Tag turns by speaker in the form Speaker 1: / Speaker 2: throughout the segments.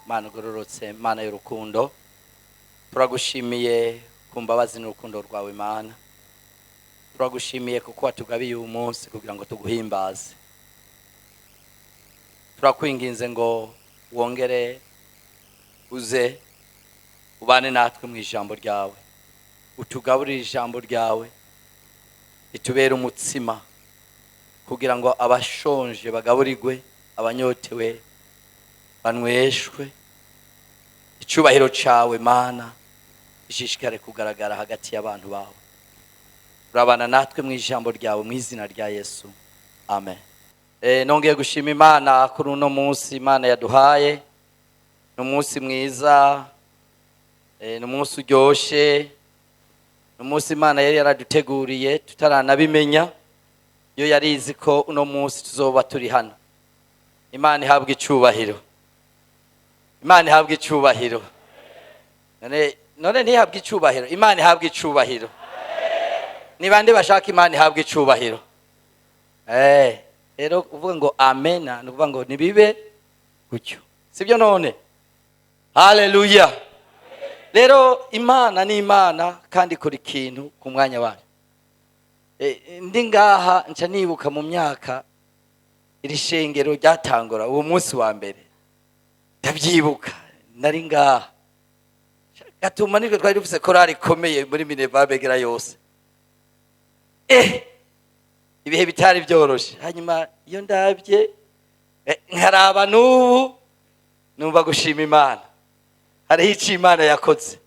Speaker 1: Mana ugororotse, Mana y'urukundo, turagushimiye ku mbabazi n'urukundo rwawe Mana. Turagushimiye kuko watugabiye uyu munsi kugira ngo tuguhimbaze. Turakwinginze ngo wongere uze ubane natwe mu ijambo ryawe, utugaburire ijambo ryawe, itubere umutsima kugira ngo abashonje bagaburirwe, abanyotewe banweshwe. Icyubahiro cawe Mana ishishikare kugaragara hagati y'abantu bawe. Urabana natwe mu ijambo ryawe mu izina rya Yesu, amen. Nongeye gushima Imana kuri uno munsi Imana yaduhaye. Ni umunsi mwiza, ni umunsi uryoshe, ni umunsi Imana yari yaraduteguriye tutaranabimenya. Yo yarizi ko uno munsi tuzoba turi hano. Imana ihabwe icyubahiro, Imana ihabwe icyubahiro. None ntihabwe icyubahiro, Imana ihabwe icyubahiro. Ni bande bashaka Imana ihabwe icyubahiro? Rero uvuga ngo amena, nuvuga ngo nibibe gutyo, sibyo none? Haleluya. Rero Imana ni Imana kandi ikora ikintu ku mwanya wayo. Ndi ngaha nca nibuka mu myaka iri shengero ryatangura uwo munsi wa mbere. Ndabyibuka nari ngaha. Gatuma nitwe twari dufise korali ikomeye muri MINEVAM begera yose. Ibihe bitari byoroshe. Hanyuma iyo ndabye nkaraba n'ubu numva gushima Imana. Hariho icyo Imana yakoze.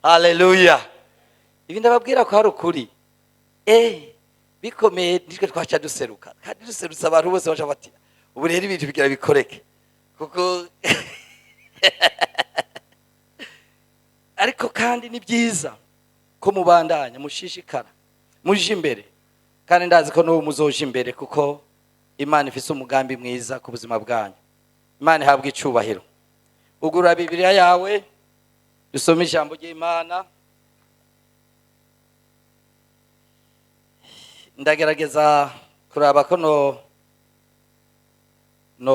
Speaker 1: Haleluya. Ibi ndababwira ko hari ukuri. Bikomeye nitwe twaca duseruka. Kandi duserutse abantu bose baca bati ubu rero ibintu bigira bikoreke. Kuko ariko kandi ni byiza ko mubandanya mushishikara muje imbere, kandi ndazi ko n'ubu muzoje imbere kuko Imana ifise umugambi mwiza ku buzima bwanyu. Imana ihabwe icyubahiro. Ugura Bibiliya yawe dusome ijambo ry'Imana. Ndagerageza kuraba ko no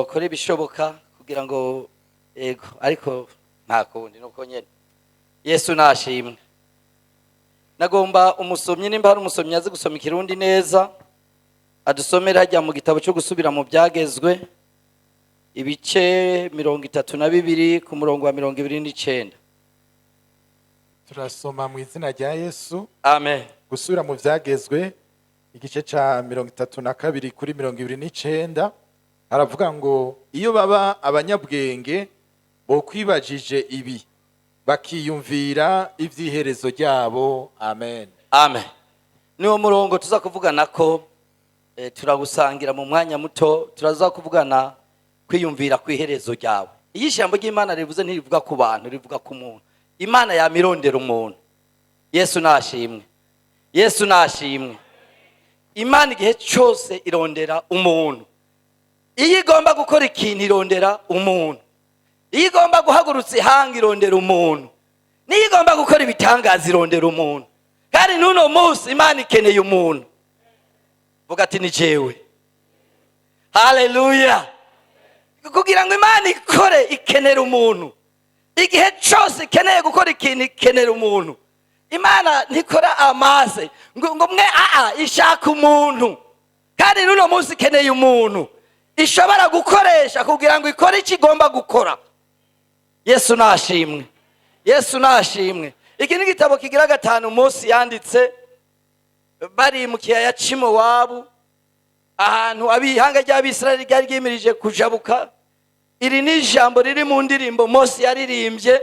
Speaker 1: kora ibishoboka kugira ngo ego, ariko nta kundi nuko nyene. Yesu nashimwe. Nagomba umusomyi, nimba hari umusomyi azi gusoma ikirundi neza, adusomera hajya mu gitabo cyo gusubira mu byagezwe ibice 32 ku murongo wa 29.
Speaker 2: Turasoma mu izina rya Yesu.
Speaker 1: Amen.
Speaker 2: Gusubira mu byagezwe igice ca 32 kuri 29 haravuga ngo iyo baba abanyabwenge bo kwibajije ibi bakiyumvira ivyiherezo ryabo. Amen.
Speaker 1: Amen. Niwo murongo tuza kuvugana ko turagusangira mu mwanya muto. Turaza kuvugana kwiyumvira kwiherezo ryawe. Iyi ijambo ry'Imana rivuze ntirivuga ku bantu, rivuga ku muntu. Imana yamirondera umuntu. Yesu nashimwe. Yesu nashimwe. Imana igihe cyose irondera umuntu. Iyo igomba gukora ikintu irondera umuntu. Iyo igomba guhagurutsa ihanga irondera umuntu. Niyo igomba gukora ibitangaza irondera umuntu. Kandi n'uno munsi Imana ikeneye umuntu. Vuga ati ni jewe. Haleluya. Kugira ngo Imana ikore ikenera umuntu. Igihe cyose ikeneye gukora ikintu ikenera umuntu. Imana ntikora amaze ngo mwe ishaka umuntu. Kandi n'uno munsi ikeneye umuntu ishobora gukoresha kugira ngo ikore ikigomba gukora. Yesu nashimwe. Yesu nashimwe. Iki ni gitabo kigira 5 Mose yanditse bari mu kiyaya cy'Imowabu, ahantu abihanga ry'Abisirayeli ryari ryimirije kujabuka. Iri ni ijambo riri mu ndirimbo Mose yaririmbye.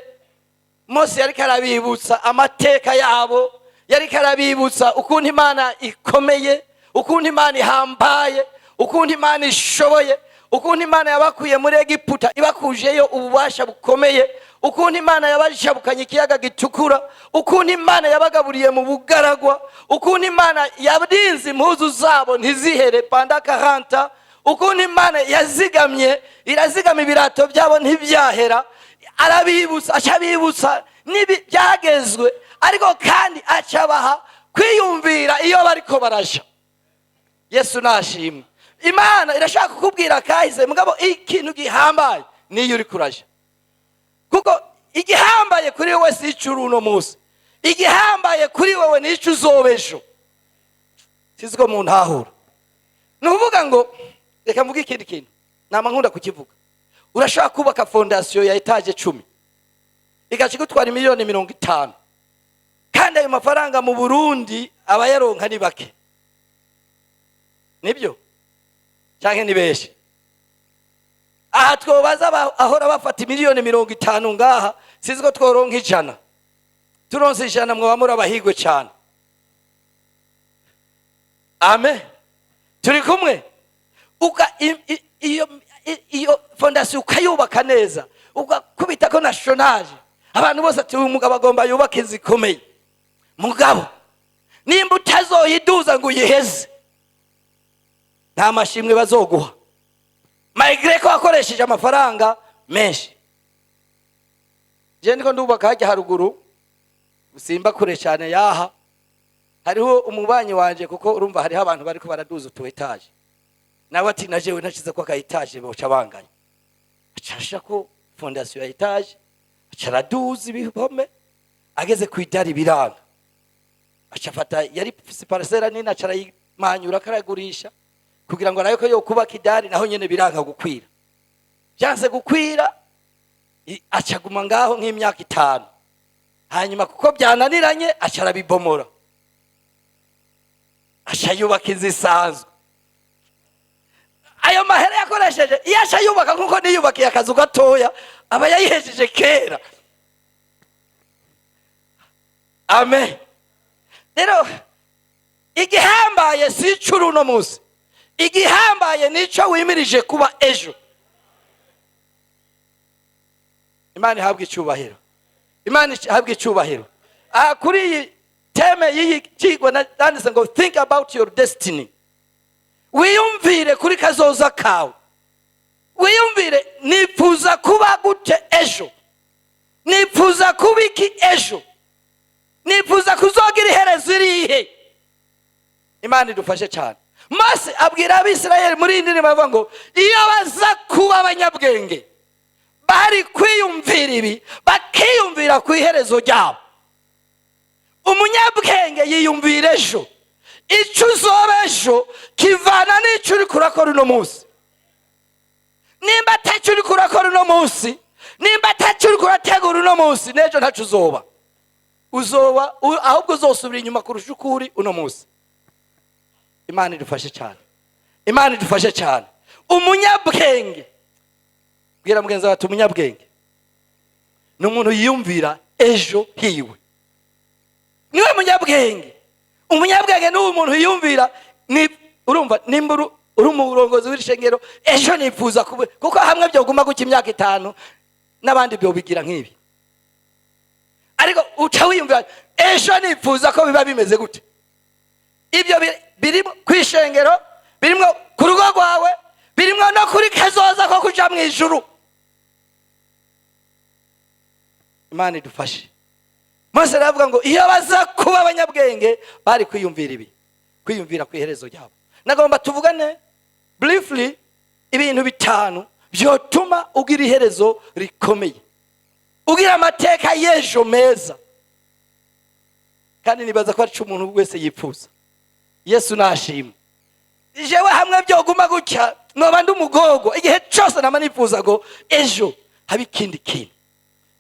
Speaker 1: Mose yari karabibutsa amateka yabo, yari karabibutsa ukuntu Imana ikomeye, ukuntu Imana ihambaye, ukuntu Imana ishoboye, ukuntu Imana yabakuye muri Egiputa ibakujeyo ububasha bukomeye, ukuntu Imana yabashabukanye ikiyaga gitukura, ukuntu Imana yabagaburiye mu bugaragwa, ukuntu Imana yarinze impuzu zabo ntizihere panda 40, ukuntu Imana yazigamye irazigama ibirato byabo ntibyahera. Arabibutsa, acabibutsa nibi byagezwe, ariko kandi acabaha kwiyumvira iyo bariko baraja. Yesu nashimwe. Imana irashaka kukubwira kahise, mugabo ikintu gihambaye niyo uri kuraja. kuko igihambaye kuri wowe si icuru uno munsi, igihambaye kuri wowe ni icyo uzoba ejo. Siziko mu ntahura. Nuvuga ngo reka mvuge ikindi kintu nama nkunda kukivuga. Urashaka kubaka fondation ya etage 10 ikakigutwara miliyoni 50, kandi ayo mafaranga mu Burundi abayaronka ni bake. Nibyo canke ni beshi? Aha twobaza ahora bafata miliyoni 50 ngaha, siziko tworonka 100. Turonse 100 mwe bamura abahigwe cyane. Amen. Turi kumwe. Iyo fondation ukayubaka neza, ukakubita ko nationage, abantu bose ati uyu mugabo agomba yubake zikomeye. Mugabo nimba utazoyiduza ngo uyiheze, nta mashimwe bazoguha, malgré ko akoresheje amafaranga menshi. Je ndiko ndubaka hajya haruguru, usimba kure cyane yaha, hariho umubanyi wanje, kuko urumva hariho abantu bariko baraduza utu etage. Nawe ati najewe nacize ko ka etage boca banganya. Acasha ko fondation ya etage, acaraduza ibihome, ageze ku idari biranga. Acafata yari parcelle nini, acarayimanyura karagurisha kugira ngo arayo ko yo kubaka idari, naho nyene biranga gukwira. Byanse gukwira, acaguma ngaho nk'imyaka 5. Hanyuma kuko byananiranye acarabibomora, ashayubaka inzu isanzwe. Ayo mahera yakoresheje iyo ashayubaka nkuko niyubakiye akazu gatoya, aba yayihejeje kera. Amen. Rero igihambaye si icuru no munsi, igihambaye nico wimirije kuba ejo. Imana ihabwe icyubahiro, Imana ihabwe icyubahiro. Kuri teme y'iyi kigo nanditse ngo think about your destiny. Wiyumvire kuri kazoza kawe. Wiyumvire nifuza kuba gute ejo, nifuza kubiki ejo, nifuza kuzogira iherezo irihe. Imana idufashe cyane. Mose abwira Abisirayeli muri indirimbo avuga ngo iyo baza kuba abanyabwenge bari kwiyumvira ibi, bakiyumvira ku iherezo ryabo. Umunyabwenge yiyumvira ejo, icyo uzoba ejo kivana n'icyo uri kurakora uno munsi. Nimba atacyo uri kurakora uno munsi, nimba atacyo uri kurategura uno munsi, n'ejo ntacyo uzoba. Uzoba ahubwo uzosubira inyuma kurusha uko uri uno munsi. Imana idufashe cyane, Imana idufashe cyane. Umunyabwenge, bwira mugenzi wawe umunyabwenge ni umuntu yiyumvira ejo hiwe. Niwe munyabwenge. Umunyabwenge ni umuntu yiyumvira, ni urumva nimba uri umurongozi w'ishengero, ejo nifuza kuko hamwe byo guma guca imyaka 5 n'abandi byo bigira nk'ibi. Ariko uca wiyumvira ejo nifuza ko biba bimeze gute. Ibyo birimo kwishengero, birimo ku rugo rwawe, birimo no kuri kazoza ko kuja mu ijuru. Imana idufashe. Mose aravuga ngo iyo baza kuba abanyabwenge bari kwiyumvira ibi, kwiyumvira ku iherezo ryabo. Nagomba tuvugane briefly ibintu 5 byotuma ugira iherezo rikomeye, ugira amateka y'ejo meza. Kandi nibaza ko ari umuntu wese yifuza. Yesu nashima. Jewe hamwe byo guma gucya noba ndumugogo, igihe cyose nama nifuza ngo ejo habi kindi kintu,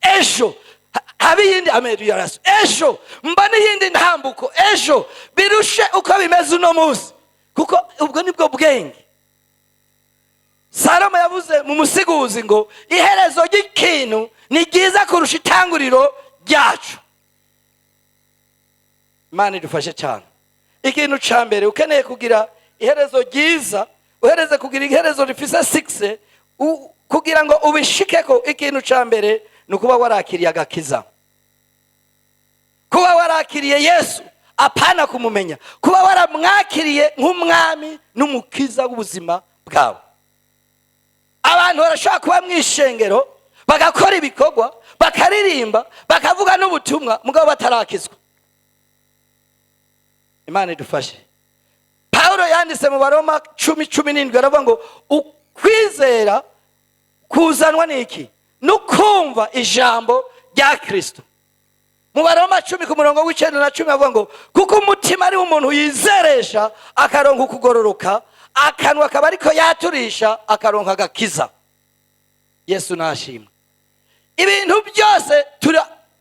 Speaker 1: ejo habi yindi amelioration, ejo mbane yindi ntambuko, ejo birushe uko bimeze uno munsi, kuko ubwo nibwo bwenge. Salomo yavuze mu musiguzi ngo iherezo ry'ikintu ni ryiza kurusha itanguriro ryacu. Imana idufashe cyane. Ikintu cyambere ukeneye kugira iherezo ryiza, uhereze kugira iherezo rifise 6 kugira ngo ubishikeko. Ikintu cyambere nukuba warakiriye agakiza, kuba warakiriye Yesu apana kumumenya, kuba waramwakiriye nk'umwami n'umukiza w'ubuzima bwawe. Abantu barashaka kuba mwishengero, bagakora ibikorwa, bakaririmba, bakavuga n'ubutumwa, mugabo batarakizwa. Imana idufashe. Paulo yanditse mu Baroma 10:17 aravuga ngo ukwizera kuzanwa n'iki? n'ukumva ijambo rya Kristo. Mu Baroma 10 ku murongo w'9 na 10 avuga ngo kuko umutima ari umuntu yizeresha akaronka ukugororoka, akanwa akaba ariko yaturisha akaronka agakiza. Yesu nashimwe. Ibintu byose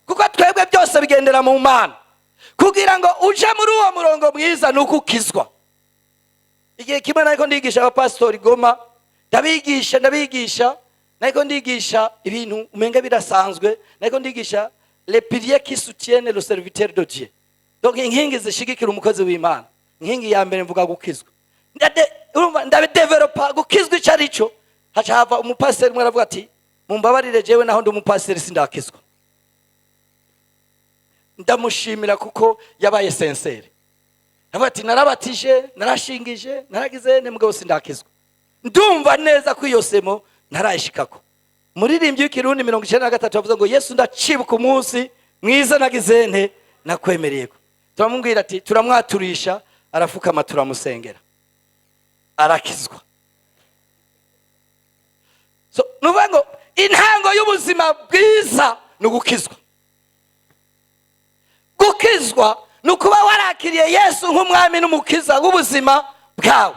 Speaker 1: kuko twebwe byose bigendera mu Mana, kugira ngo uje muri uwo murongo mwiza n'ukukizwa. Igihe kimwe nariko ndigisha abapastori Goma, ndabigisha nariko ndigisha ibintu umenga birasanzwe, nariko ndigisha les piliers qui soutiennent le serviteur de Dieu. Donc inkingi zishigikira umukozi w'Imana. Inkingi ya mbere mvuga gukizwa. Ndabidevelopa gukizwa icarico. Haca hava umupasiteri umwe aravuga ati mumbabarire jewe naho ndi umupasiteri sindakizwa. Ndamushimira kuko yabaye sincere. Avuga ati narabatije, narashingije, naragize mugabo sindakizwa. Ndumva neza ko iyo semo ntarayishikako. Muririmbyi w'ikirundi 93 avuga ngo Yesu ndacibuka umunsi mwiza nagize nakwemereye. Turamubwira ati turamwaturisha, arafukama turamusengera, arakizwa. So nuvuga ngo intango y'ubuzima bwiza n'ugukizwa. Gukizwa nukuba warakiriye Yesu nk'umwami n'umukiza w'ubuzima bwawe.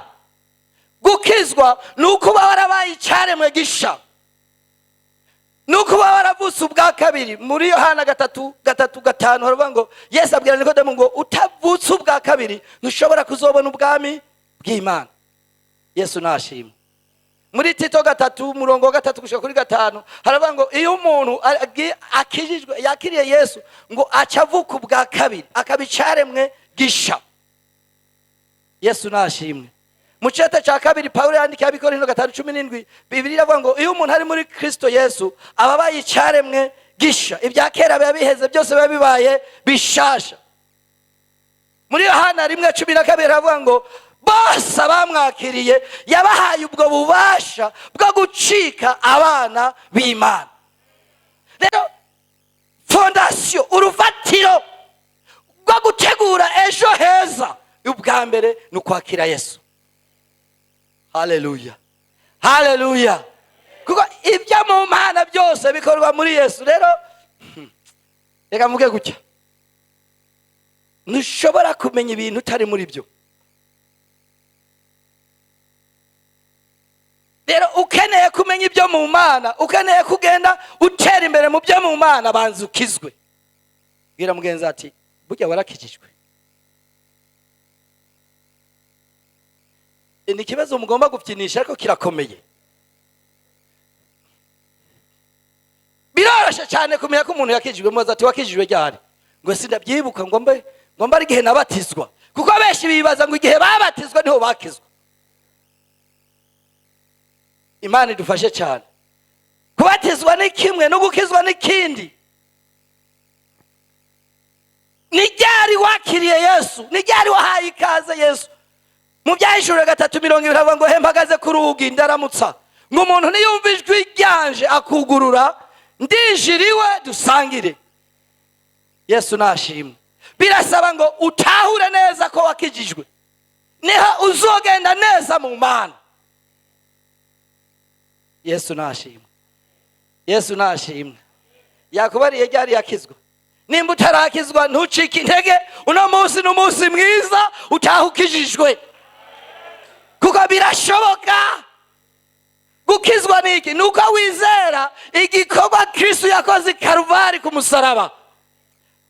Speaker 1: Gukizwa nukuba warabaye icaremwe gisha, nukuba waravutse ubwa kabiri. Muri Yohana 3:5 haravuga ngo Yesu abwira Nikodemo ngo utavutse ubwa kabiri ntushobora kuzobona ubwami bw'Imana. Yesu nashimwe. Muri Tito 3 murongo wa 3 gushika kuri 5 haravuga ngo iyo umuntu akijijwe yakiriye Yesu ngo acavuka ubwa kabiri akabicaremwe gisha. Yesu nashimwe. Mu cete ca kabiri Paulo yandikiye Abikorintho 5:17 Bibiliya iravuga ngo iyo umuntu ari muri Kristo Yesu ababaye icaremwe gisha, ibya kera biba biheze byose biba bibaye bishasha. Muri Yohana 1:12 haravuga ngo bose bamwakiriye yabahaye ubwo bubasha bwo gucika abana b'Imana. Rero fondation, urufatiro rwo gutegura ejo heza ubwa mbere n'ukwakira Yesu. Haleluya, haleluya. Kuko ibyo mu Mana byose bikorwa muri Yesu. Rero reka mvuge gutya, ntushobora kumenya ibintu utari muri byo. Rero ukeneye kumenya ibyo mu Mana, ukeneye kugenda utera imbere mu byo mu Mana, banza ukizwe. Bwira mugenzi ati burya warakijijwe. Ni kibazo mugomba gupfinisha ariko kirakomeye. Biroroshe cyane kumenya ko umuntu yakijijwe. Mubaza ati wakijijwe ryari? Ngo sindabyibuka, ngo mba ari gihe nabatizwa. Kuko benshi bibaza ngo igihe babatizwa niho bakizwa. Imana idufashe cyane. Kubatizwa ni kimwe no gukizwa ni kindi. Ni ryari wakiriye Yesu? Ni ryari wahaye ikaze Yesu? Mu Byahishuriwe 3:20 haravuga ngo hempagaze ku rugi ndaramutsa ngo umuntu niyumva ijwi ryanje akugurura ndijiriwe dusangire. Yesu nashimwe. Birasaba ngo utahure neza ko wakijijwe, niho uzogenda neza mu Mana. Yesu nashimwe. Yesu nashimwe. Yakubariye ryari yakizwa? Nimba utarakizwa ntucike intege, uno munsi n'umunsi mwiza utahukijijwe. Kuko birashoboka. Gukizwa niki? Nuko wizera igikorwa Kristo yakoze Karuvari ku musaraba.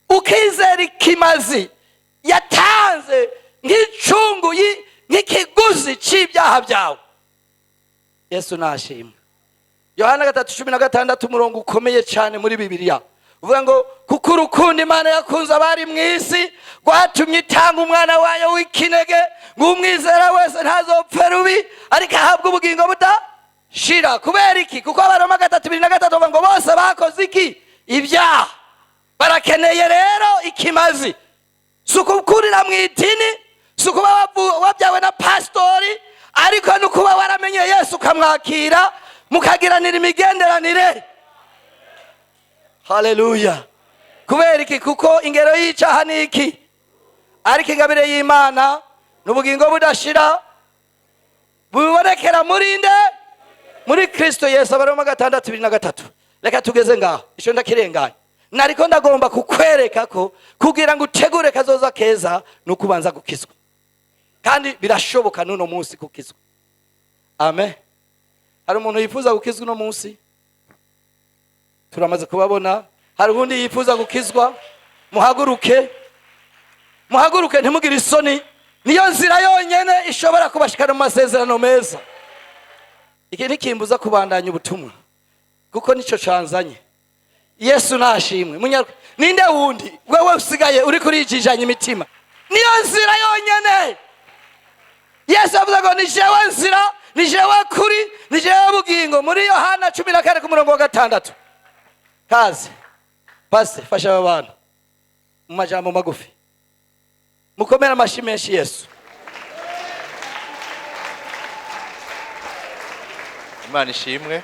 Speaker 1: Ukizera ikimazi yatanze nk'icungu nk'ikiguzi c'ibyaha byawe. Yesu nashimwe. Yohana 3:16 umurongo ukomeye cyane muri Bibiliya uvuga ngo kuko urukundo Imana yakunze abari mu isi rwatumye itanga umwana wayo w'ikinege ngo umwizera wese ntazopfe rubi ariko ahabwe ubugingo budashira. Kubera iki? Kuko Abaroma 3:23 bavuga ngo bose bakoze iki? Ibyaha. Barakeneye rero ikimazi. Sukukurira mu idini, sukuba wabyawe na pastori, ariko nukuba waramenye Yesu ukamwakira mukagiranira imigenderanire. Haleluya. Kubera iki? Kuko ingero y'icyaha ni iki? Ariko ingabire y'Imana n'ubugingo budashira bubonekera muri nde? Muri Kristo Yesu. Abaroma 6:23 reka tugeze ngaho ico ndakirenganya. Nariko ndagomba kukwereka ko kugira ngo utegure kazoza keza nukubanza gukizwa, kandi birashoboka nuno munsi kukizwa. Amen. Hari umuntu yifuza gukizwa uno munsi? Turamaze kubabona. Hari undi yifuza gukizwa? Muhaguruke, muhaguruke, ntimugire isoni. Niyo nzira yonyene ishobora kubashikana mu masezerano meza. Iki nikimbuza kubandanya ubutumwa kuko nico canzanye. Yesu nashimwe. Munyarwe, ninde wundi wewe usigaye uri kurijijanya imitima? Niyo nzira yonyene. Yesu avuga ngo ni jewe nzira, ni jewe kuri, ni jewe bugingo, muri Yohana 14:6. Kaze Pastor, fasha abantu mu majambo magufi. Mukomera amashi menshi Yesu.
Speaker 3: Imana ishimwe.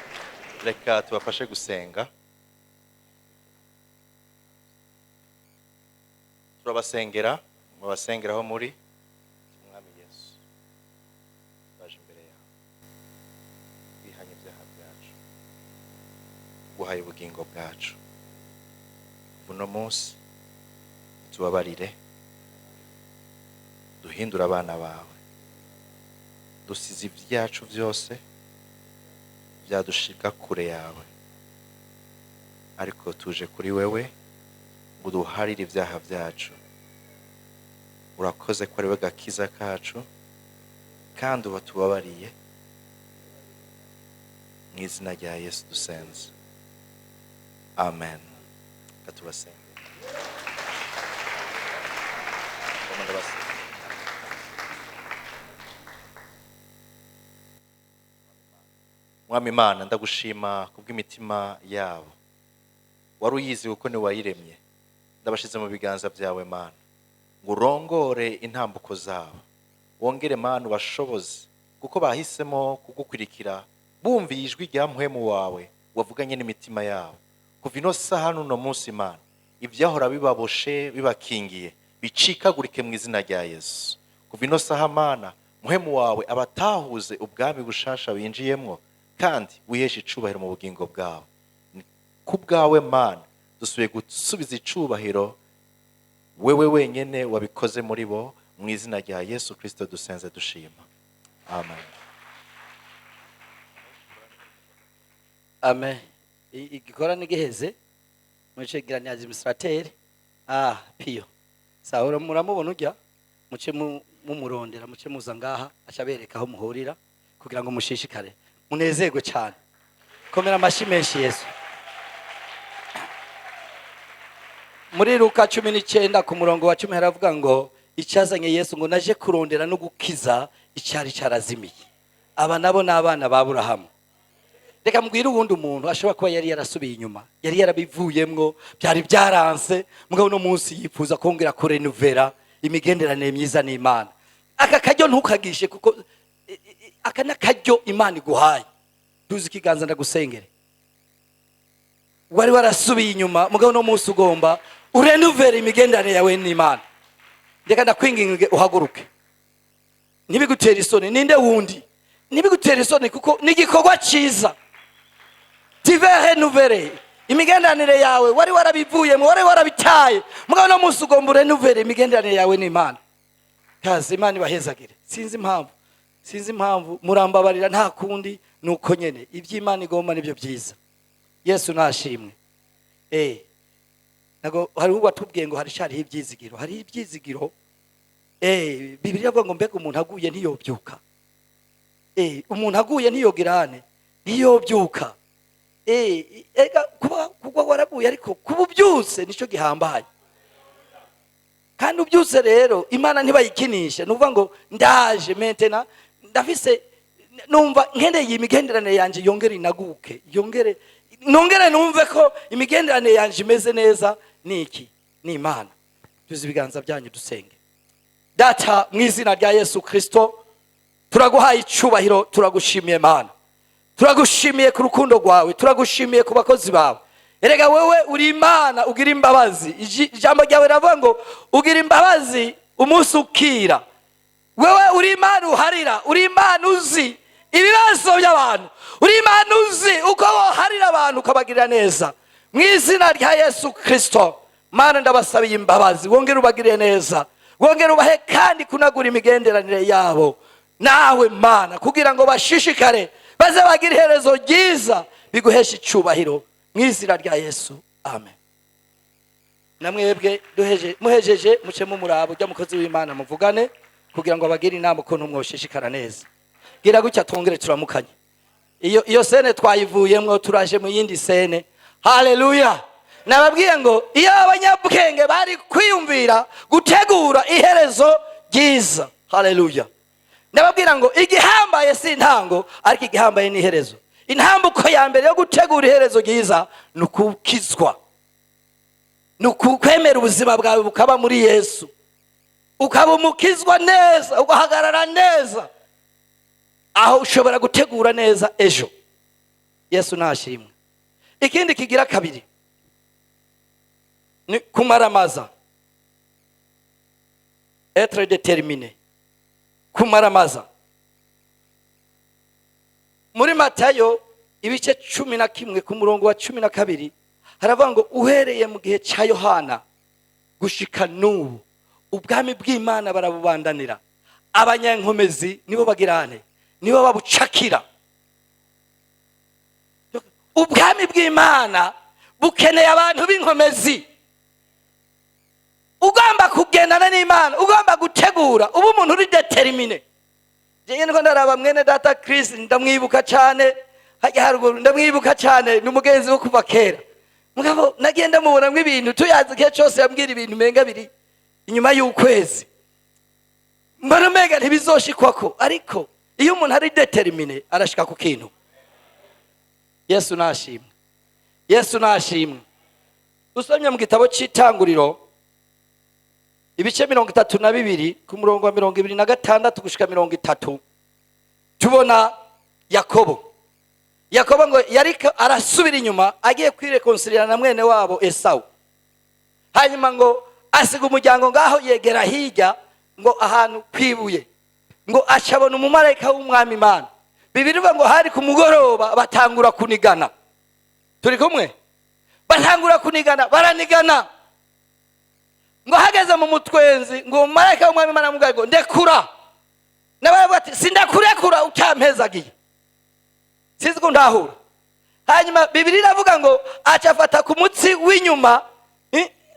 Speaker 3: Reka tubafashe gusenga. Turabasengera, mubasengeraho muri Umwami Yesu. Baje imbere yawe. Bihanye ibyaha byacu. Guhaye ubugingo bwacu. Buno munsi tubabarire. Duhindura abana bawe. Dusize ibyacu byose byadushika kure yawe, ariko tuje kuri wewe ngo duharire ibyaha byacu. Urakoze ko ari we gakiza kacu, kandi ubatubabariye. Mu izina rya Yesu dusenze, amen. Katubasenge. Mwami Imana, ndagushima kubw'imitima yabo. Wari uyizi kuko ni wayiremye. Ndabashize mu biganza byawe Mana, ngo urongore intambuko zabo. Wongere Mana ubashoboze, kuko bahisemo kugukurikira bumviye ijwi rya mpwemu wawe wavuganye n'imitima yabo. Kuva ino saha n'uno munsi Mana, ibyahora bibaboshe bibakingiye bicikagurike mu izina rya Yesu. Kuva ino saha Mana, mpwemu wawe abatahuze ubwami bushasha winjiyemwo, kandi wiheshe icubahiro mu bugingo bwawe. Kubwawe Mana, dusubiye gusubiza icubahiro wewe wenyene wabikoze muri bo. Mu izina rya Yesu Kristo dusenze dushima, amen.
Speaker 1: Amen. Igikorane giheze mucegeranya administrateur Pio. Saura muramubona ujya muce mumurondera, muce muza ngaha acabereka aho muhurira kugira ngo mushishikare munezerwe cyane. Komera amashi menshi Yesu. Muri Luka 19 ku murongo wa 10 haravuga ngo icyazanye Yesu ngo naje kurondera no gukiza icyari cyarazimiye. Aba nabo n'abana ba Aburahamu. Reka mbwira ubundi umuntu ashobora kuba yari yarasubiye inyuma, yari yarabivuyemwo, byari byaranse, mugabo no munsi yifuza kongera kurenuvera imigenderanire myiza n'Imana. Aka kajyo ntukagishe kuko aka nakajyo Imana iguhaye. Tuzi kiganza ndagusengere. Wari warasubiye inyuma, mugabo no munsi ugomba urenuvera imigenderanire yawe n'Imana. Ndeka ndakwinginge uhaguruke. Nibigutera isoni, ninde wundi? Nibigutera isoni kuko nigikorwa cyiza. Tivere nuvere imigenderanire yawe wari warabivuyemo, wari warabitaye, mugabo no munsi ugomba urenuvera imigenderanire yawe n'Imana. Kazi Imana ibahezagire. Sinzi impamvu murambabarira, nta kundi nuko nyene iby'Imana igomba nibyo byiza. Yesu nashimwe. Nago hari ubatubwiye ngo hari cyari ibyizigiro, hari ibyizigiro. Bibiliya avuga ngo mbega umuntu aguye ntiyobyuka. Umuntu aguye ntiyogirane, ntiyobyuka. Ega kuba waraguye ariko kububyuse nico gihambaye. Kandi ubyuse rero Imana ntibayikinisha, nuvuga ngo ndaje mentena ndafise numva nkeneye imigenderanire yanje yongere inaguke, nongere numve ko imigenderanire yanje imeze neza. Niki ni Imana. Tuzi ibiganza byanyu dusenge. Data, mu izina rya Yesu Kristo turaguhaye icubahiro, turagushimiye Mana, turagushimiye ku rukundo rwawe, turagushimiye ku bakozi bawe. Erega wewe uri Imana ugira imbabazi. Ijambo ryawe ravuga ngo ugira imbabazi umunsi ukira. Wewe uri Imana uharira, uri Imana uzi ibibazo by'abantu. Uri Imana uzi uko woharira abantu ukabagirira neza. Mu izina rya Yesu Kristo, Mana ndabasabiye imbabazi, wongere ubagirire neza, wongere ubahe kandi kunagura imigenderanire yabo nawe Mana, kugira ngo bashishikare baze bagire iherezo ryiza biguhesha icyubahiro mu izina rya Yesu, amen. Namwebwe muhejeje muce mu murabo ujya mukozi w'Imana muvugane kugira ngo abagire inama ukuntu mwoshishikara neza. Gira gutya twongere turamukanye. Iyo sene twayivuyemwo turaje mu yindi sene. Haleluya. Nababwiye ngo iyo abanyabwenge bari kwiyumvira gutegura iherezo ryiza. Haleluya. Nababwira ngo igihambaye si intango ariko igihambaye ni iherezo. Intambuko ya mbere yo gutegura iherezo ryiza nukukizwa, nukwemera ubuzima bwawe bukaba muri Yesu, ukaba umukizwa neza, ugahagarara neza, aho ushobora gutegura neza ejo. Yesu nashimwe. Ikindi kigira kabiri ni kumaramaza, être déterminé, kumaramaza. Muri Matayo ibice 11 ku murongo wa 12 haravuga ngo uhereye mu gihe cya Yohana gushika n'ubu ubwami bw'Imana barabubandanira, abanyankomezi nibo bagirane, nibo babucakira. Ubwami bw'Imana bukeneye abantu b'inkomezi. Ugomba kugendana n'Imana, ugomba gutegura, ubu umuntu uri determine. Jewe ngo ndaraba mwene data Chris ndamwibuka cyane, hajya haruguru ndamwibuka cyane, n'umugenzi wo kuva kera. Mugabo nagenda mubona mw'ibintu tuyazi gihe cyose yambwira ibintu menga biri inyuma y'ukwezi. Mbona mega ntibizoshikwako, ariko iyo umuntu ari determine arashika ku kintu. Yesu nashimwe. Yesu nashimwe. Usomye mu gitabo cy'Itanguriro ibice 32 ku murongo wa 26 gushika 30 tubona Yakobo. Yakobo ngo yariko arasubira inyuma agiye kwireconciliana na mwene wabo Esau. Hanyuma ngo asiga umuryango ngaho yegera hirya ngo ahantu kwibuye, ngo acabona umumarayika w'umwami Imana. Bibiliya ngo hari ku mugoroba batangura kunigana. Turi kumwe? Batangura kunigana, baranigana. Ngo hageze mu mutwenzi ngo umumarayika w'umwami Imana amubwira ngo ndekura. Nabavuga ati sindakurekura utampezagiye. Sizi ko ndahura. Hanyuma Bibiliya iravuga ngo acafata ku mutsi w'inyuma,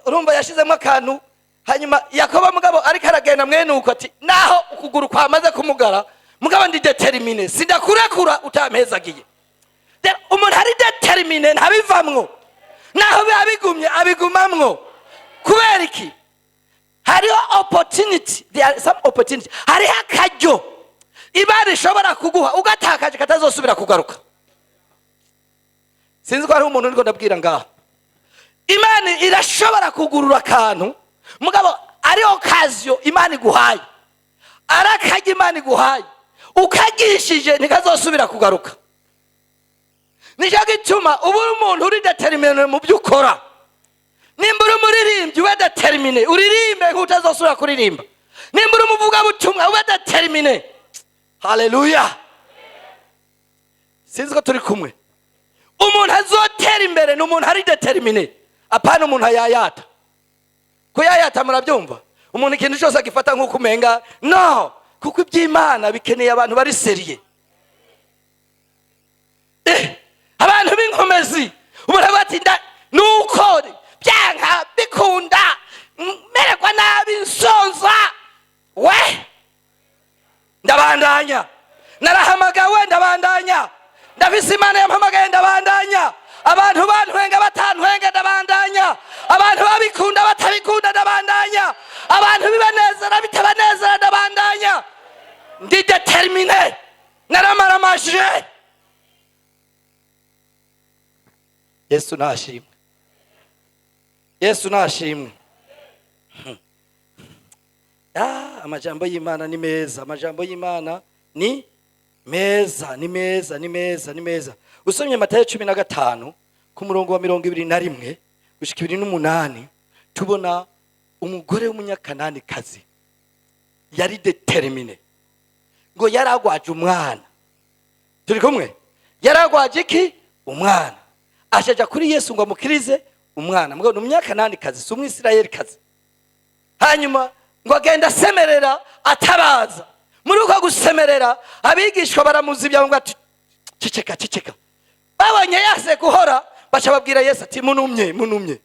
Speaker 1: urumva yashizemo akantu. Hanyuma Yakobo mugabo ariko aragenda mwene uko ati naho ukuguru kwamaze kumugara, mugabo ndi determine, sindakurekura utampezagiye. Umuntu ari determine ntabivamwo, naho babigumye abigumamwo. Kubera iki? Hariho opportunity, there are some opportunity. Hariho akaryo Imana ishobora kuguha ugatakaje katazosubira kugaruka. Sinzi ko hari umuntu uriko ndabwira ngaho. Imana irashobora kugurura akantu, mugabo ari occasion Imana iguhaye, arakajya Imana iguhaye ukagishije ntikazosubira kugaruka. Nico gituma ubu umuntu uri determine mu byukora. Nimba uri umuririmbyi ube determine, uririmbe nk'utazosubira kuririmba. Nimba uri umuvuga butumwa ube determine. Haleluya. Sinzi ko turi kumwe. Umuntu azotera imbere n'umuntu ari determine, apana umuntu ayayata. Kuyayata murabyumva? Umuntu ikintu cyose agifata nk'uko umenga, no, kuko iby'Imana bikeneye abantu bari seriye. Abantu b'inkomezi uburavuga ati nuko byanka bikunda merekwa nabi nsonza we ndabandanya, narahamagawe ndabandanya, ndafise Imana yampamagaye ndabandanya, abantu bantwenga batantwenga ndabandanya, abantu babikunda batabikunda ndabandanya, abantu bibanezera bitabanezera ndabandanya. Ndi determine, naramaramaje. Yesu nashimwe. Yesu nashimwe. Amajambo y'Imana ni meza, amajambo y'Imana ni meza, ni meza, ni meza, ni meza. Usomye Matayo 15 ku murongo wa 21 gushika 28 tubona umugore w'umunyakanani kazi yari determine, ngo yaragwaje umwana, turi kumwe yaragwaje iki umwana ashaja kuri Yesu ngo amukirize umwana mugabo n'umunyakanani kazi si umwisirayeli kazi hanyuma ngo agenda asemerera atabaza muri uko gusemerera abigishwa baramuzibya ngo ati ceceka babonye yase guhora baca babwira Yesu ati munumye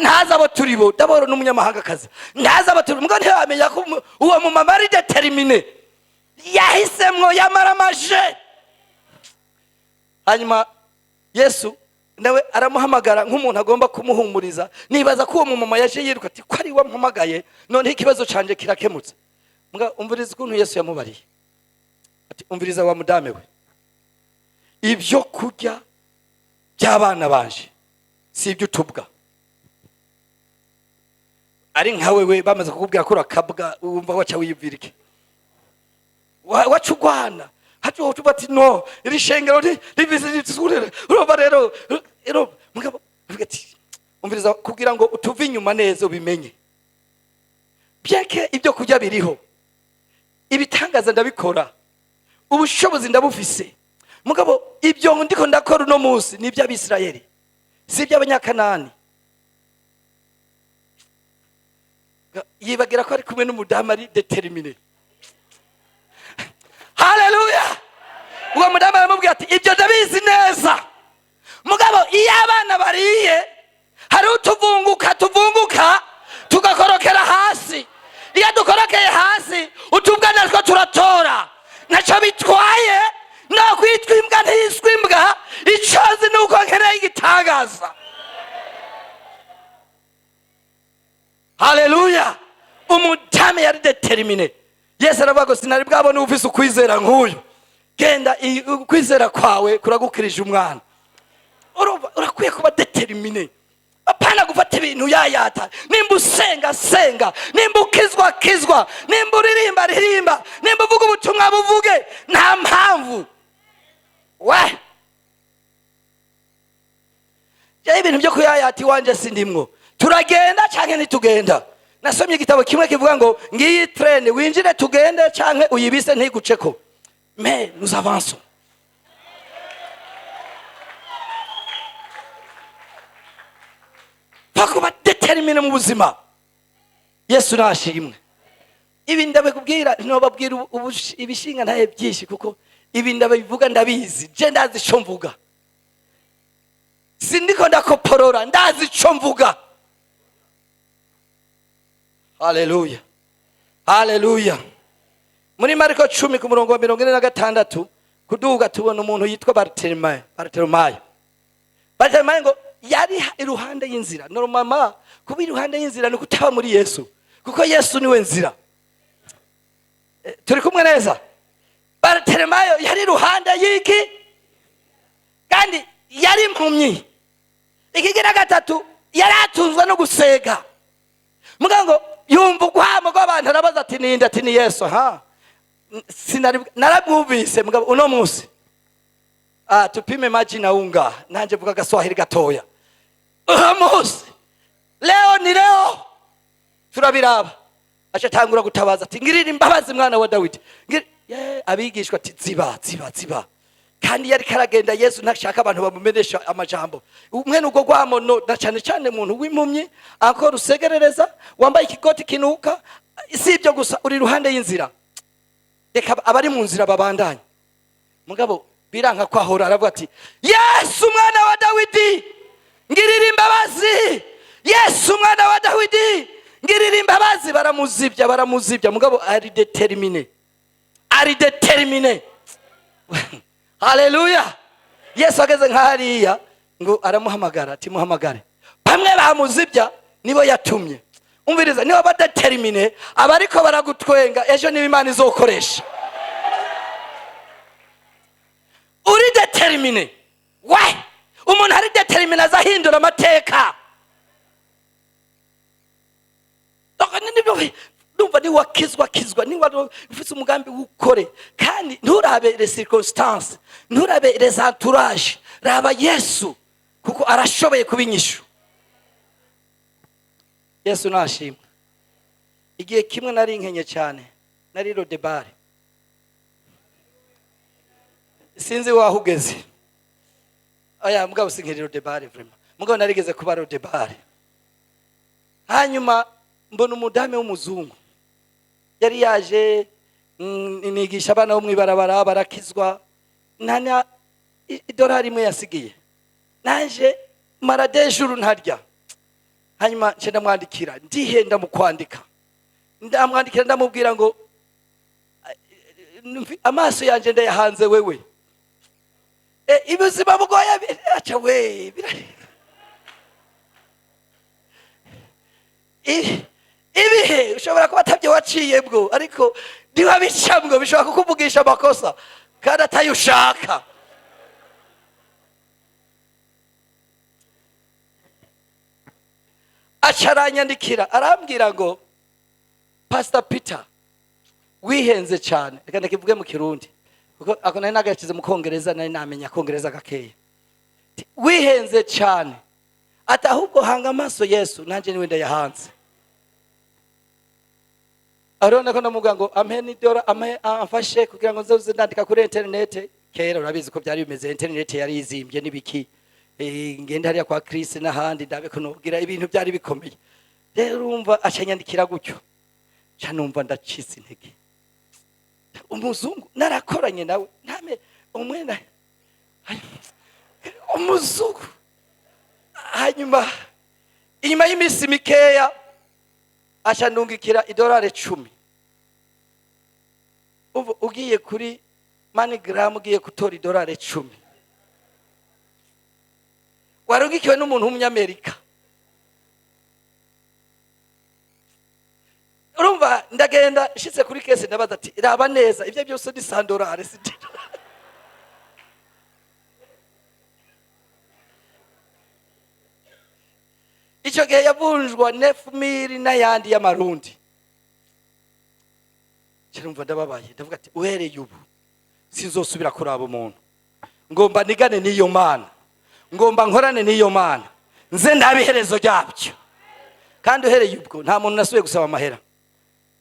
Speaker 1: ntaza abo turibo daboro n'umunyamahanga kazi ntaza abo turibo ngo ntibamenya ko uwo mu mama ari determine yahisemwo yamaramaje hanyuma Yesu nawe aramuhamagara nk'umuntu agomba kumuhumuriza nibaza ko uwo mu mama yaje yiruka ati ko ari wampamagaye none ikibazo canje kirakemutse mbwa umviriza ukuntu Yesu yamubariye ati umviriza wa mudame we ibyo kurya by'abana banje si ibyo utubwa ari nkawe we bamaze kukubwira ko urakabwa wumva waca wiyumvirike wacugwana hati wotuba ati no iri shengero ribiziturere urumva rero mugabo ati umviriza kugira ngo utuve inyuma neza ubimenye byeke ibyo kurya biriho ibitangaza ndabikora ubushobozi ndabufise mugabo ibyo ndiko ndakora uno munsi ni iby'Abisirayeli si iby'Abanyakanani yibagira ko ari kumwe n'umudamu ari determine haleluya uwo mudamu aramubwira ati ibyo ndabizi neza mugabo iyo abana bariye hari utuvunguka tugakorokera hasi iyo dukorokeye hasi utubwa natwo turatora naco bitwaye no kwitwa imbwa ntiswa imbwa icozi nuko nkeneye igitangaza haleluya umudamu yari determine Yesu aravuga ngo sinari bwabone ufise ukwizera nk'uyu genda ukwizera kwawe kuragukirije umwana urakwiye kuba determine apana gufata ibintu yayata nimba usenga nimba ukizwa nimba uririmba nimba uvuga ubutumwa buvuge nta mpamvu we ya ibintu byo kuyayata iwanje sindimwo turagenda canke ntitugenda nasomye igitabo kimwe kivuga ngo ngiyi train winjire tugende canke uyibise ntiguceko mais nous avançons pakuba determine mu buzima Yesu nashimwe ibi ndabikubwira nobabwira ibishinga ntaye byinshi kuko ibi ndabivuga ndabizi je ndazi ico mvuga sindiko ndakoporora ndazi ico mvuga haleluya muri Mariko 10 ku murongo wa 46 kuduga tubona umuntu yitwa Bartimayo ngo yari iruhande y'inzira normal kuba iruhande y'inzira ni kutaba muri Yesu kuko Yesu niwe nzira turi kumwe neza Bartimayo yari iruhande y'iki kandi yari impumyi ikigira gatatu yari atunzwe no gusega mugango yumva ugwamo rw'abantu arabaza ati ninde ati ni Yesu narabwumvise mugabo uno munsi tupime maji na unga nanje vuga gaswahili gatoya uno munsi leo turabiraba acha tangura gutabaza ati ngirira imbabazi mwana wa Dawidi abigishwa ati ziba kandi yari karagenda Yesu ntashaka abantu bamumenesha amajambo umwe nugo gwamo no cyane umuntu w'impumyi akora usegerereza wambaye ikigoti kinuka si ibyo gusa uri ruhande y'inzira reka abari mu nzira babandanye mugabo biranka kwahora aravuga ati Yesu mwana wa Dawidi ngirira imbabazi Yesu mwana wa Dawidi ngirira imbabazi baramuzibya mugabo ari determine haleluya Yesu ageze nk'ahariya ngo aramuhamagara ati muhamagare bamwe bamuzibya nibo yatumye umviriza niba badetermine abariko baragutwenga ejo niba Imana izokoresha uri determine umuntu ari determine azahindura amateka numva ni wakizwa ni ufite umugambi wukore kandi nturabe les circonstances nturabe les entourages raba Yesu kuko arashoboye kubinyishu Yesu nashimwe igihe kimwe nari nkenye cyane nari rodebare sinzi wahugeze. Aya mugabo sinkiriro de bare vraiment. Mugabo narigeze kuba ro de bare. Hanyuma mbona umudame w'umuzungu. Yari yaje nigisha abana bo mwibarabara barakizwa. Nanya idolari imwe yasigiye. Naje maradejuru ntarya. Hanyuma nce ndamwandikira ndihenda mu kwandika. Ndamwandikira ndamubwira ngo amaso yanje ndayahanze wewe. Ibuzima bugoye biraca we. Ibihe ushobora kuba atabye waciye bwo ariko niba bicamwe bishobora kukuvugisha amakosa kandi atayushaka. Acaranyandikira arambwira ngo Pastor Peter wihenze cyane, reka ndakivuge mu Kirundi kuko ako nari nagacize mu Kongereza, nari namenya Kongereza gakeya. Wihenze cyane ati ahubwo hanga amaso Yesu nanje niwe ndayahanze. Arona ko ndamuga ngo ampeni dora amfashe kugira ngo nzoze ndandika kuri internet. Kera urabizi ko byari bimeze, internet yari izimbye nibiki. Ngenda hariya kwa Chris n'ahandi ndabe ko nogira ibintu byari bikomeye. Rero urumva acanyandikira gutyo. Canumva ndacitse intege. Umuzungu narakoranye nawe ntame umwena umuzungu. Hanyuma inyuma y'imisi mikeya acandungikira idolari 10. Ugiye kuri MINEVAM ugiye gutora idolari 10. Warugikiwe n'umuntu w'umunyamerika. Urumva ndagenda shitse kuri kese ndabaza ati iraba neza ivyo byose ni $100 sidi. Ico gihe yavunjwa 9,000 n'ayandi y'amarundi. Kirumva ndababaye ndavuga ati uhereye ubu sinzosubira kuraba umuntu. Ngomba nigane n'iyo mana. Ngomba nkorane n'iyo mana. Nze ndabiherezo ryabyo. Kandi uhereye ubwo nta muntu nasubiye gusaba amahera.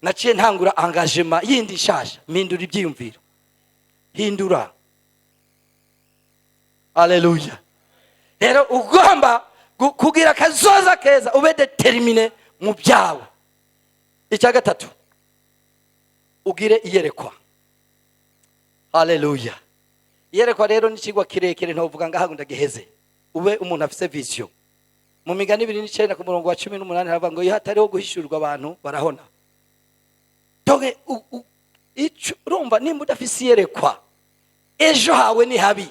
Speaker 1: Naciye ntangura engagement yindi shasha, mpindura ibyiyumviro. Hindura. Haleluya. Rero ugomba kugira kazoza keza ube determine mu byawe. Icya gatatu ugire iyerekwa. Haleluya. Iyerekwa rero ni kigwa kirekire ntovuga ngaha ndagiheze. Ube umuntu afise vision. Mu migani 29 ku murongo wa 18 haravuga ngo ihatariho guhishurwa abantu barahona. Toge urumva nimba udafise iyerekwa ejo hawe ni habi.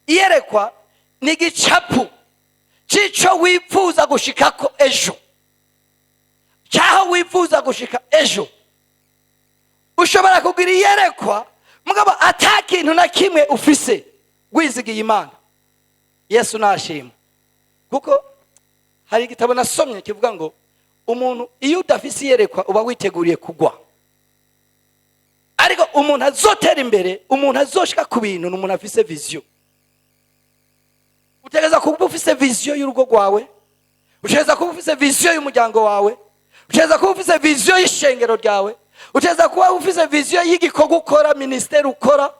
Speaker 1: Iyerekwa ni gicapu cico wifuza gushikako ejo. Cyaho wifuza gushika ejo. Ushobora kugira iyerekwa mugabo atakintu na kimwe ufise wizigiye Imana. Yesu nashima. Kuko hari igitabo nasomye kivuga ngo umuntu iyo udafise iyerekwa uba witeguriye kugwa. Ariko umuntu azotera imbere, umuntu azoshika ku bintu n'umuntu afise vision. Utegeza kuba ufise vision y'urugo rwawe, utegeza kuba ufise vision y'umuryango wawe, utegeza kuba ufise vision y'ishengero ryawe, utegeza kuba ufise vision y'igikorwa ukora, ministeri ukora,